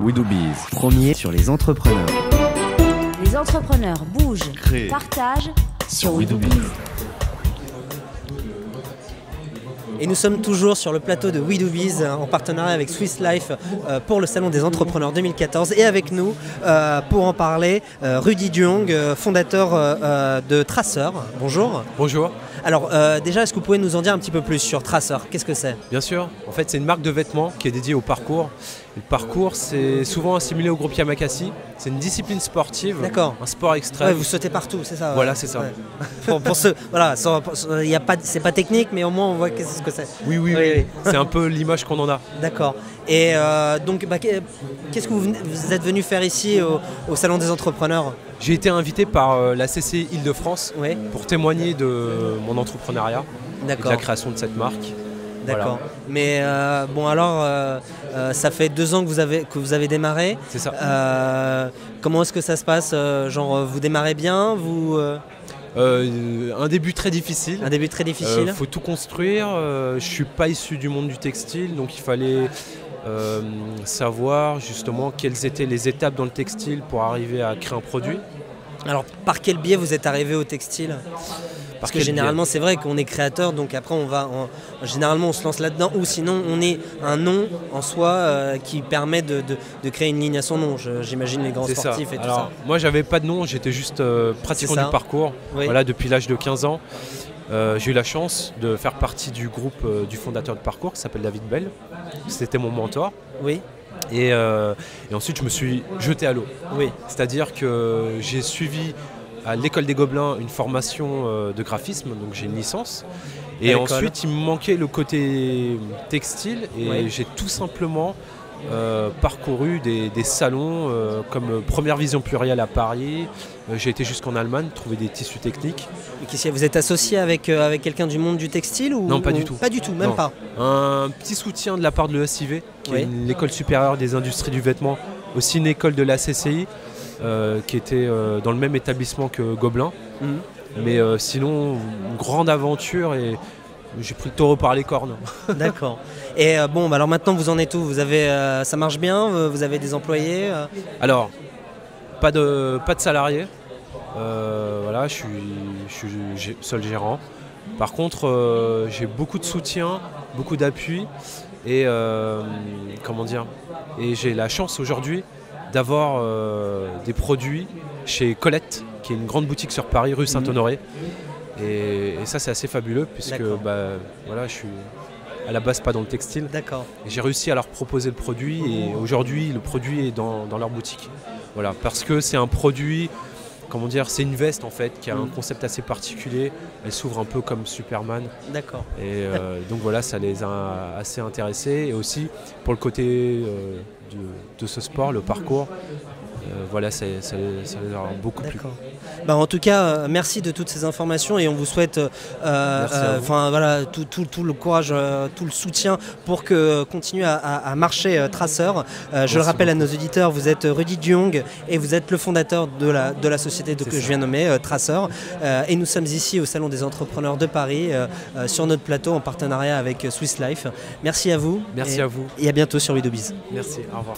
WeDoBiz, premier sur les entrepreneurs. Les entrepreneurs bougent, Créer. partagent sur WeDoBiz. WeDoBiz. Et nous sommes toujours sur le plateau de WeDoBiz en partenariat avec Swiss Life pour le Salon des Entrepreneurs 2014. Et avec nous, pour en parler, Rudy Duong, fondateur de Tracer. Bonjour. Bonjour. Alors déjà, est-ce que vous pouvez nous en dire un petit peu plus sur Tracer? Qu'est-ce que c'est? Bien sûr, en fait c'est une marque de vêtements qui est dédiée au parcours. Et le parcours c'est souvent assimilé au groupe Yamakasi. C'est une discipline sportive, D'accord. un sport extrême. Ouais, vous sautez partout, c'est ça? Voilà, c'est ça. Ouais. pour ceux, voilà, c'est pas technique, mais au moins on voit qu'est-ce que c'est. Oui. C'est un peu l'image qu'on en a. D'accord. Et donc, qu'est-ce que vous êtes venu faire ici au Salon des Entrepreneurs? J'ai été invité par la CCI Île-de-France Oui. pour témoigner de mon entrepreneuriat et de D'accord. la création de cette marque. D'accord. Voilà. Mais bon, alors, ça fait 2 ans que vous avez démarré. C'est ça. Comment est-ce que ça se passe? Vous démarrez bien? Un début très difficile. Un début très difficile? Faut tout construire. Je suis pas issu du monde du textile, donc il fallait savoir justement quelles étaient les étapes dans le textile pour arriver à créer un produit. Alors, par quel biais vous êtes arrivé au textile? Parce que quel généralement, c'est vrai qu'on est créateur, donc après, généralement, on se lance là-dedans, ou sinon, on est un nom en soi qui permet de créer une ligne à son nom. J'imagine les grands C'est sportifs ça. et tout Alors, ça. moi, j'avais pas de nom, j'étais juste pratiquant C'est ça. du parcours. Oui. Voilà, depuis l'âge de 15 ans. J'ai eu la chance de faire partie du groupe du fondateur de parcours qui s'appelle David Bell. C'était mon mentor. Oui, Et ensuite, je me suis jeté à l'eau. oui. C'est-à-dire que j'ai suivi à l'école des Gobelins une formation de graphisme, donc j'ai une licence. Et À l'école. ensuite, il me manquait le côté textile et Oui. j'ai tout simplement parcouru des salons comme Première Vision Plurielle à Paris. J'ai été jusqu'en Allemagne, trouver des tissus techniques. Et vous êtes associé avec quelqu'un du monde du textile ou... Non, pas du tout. Pas du tout, même Non. pas. Un petit soutien de la part de l'ESIV, qui Oui. est l'école supérieure des industries du vêtement, aussi une école de la CCI, qui était dans le même établissement que Gobelin. Mhm. Mais sinon, une grande aventure et j'ai pris le taureau par les cornes. D'accord. Et alors maintenant, vous en êtes où? Ça marche bien? Vous avez des employés? Alors, pas de salariés. Voilà, je suis seul gérant. Par contre, j'ai beaucoup de soutien, beaucoup d'appui et et j'ai la chance aujourd'hui d'avoir des produits chez Colette, qui est une grande boutique sur Paris, rue Saint-Honoré. Et ça, c'est assez fabuleux puisque je suis à la base pas dans le textile. D'accord. Et j'ai réussi à leur proposer le produit et aujourd'hui, le produit est dans leur boutique. Voilà, parce que c'est un produit, c'est une veste en fait qui a un concept assez particulier. Elle s'ouvre un peu comme Superman. D'accord. Et donc voilà, ça les a assez intéressés. Et aussi pour le côté de ce sport, le parcours, ça les a beaucoup plu. D'accord. En tout cas, merci de toutes ces informations et on vous souhaite tout le courage, tout le soutien pour que continue à marcher Tracer. Je le rappelle à nos auditeurs, vous êtes Rudy Duong et vous êtes le fondateur de la société que je viens nommer, Tracer. Et nous sommes ici au Salon des Entrepreneurs de Paris, sur notre plateau en partenariat avec Swiss Life. Merci à vous. Merci à vous. Et à bientôt sur WeDoBiz. Merci, au revoir.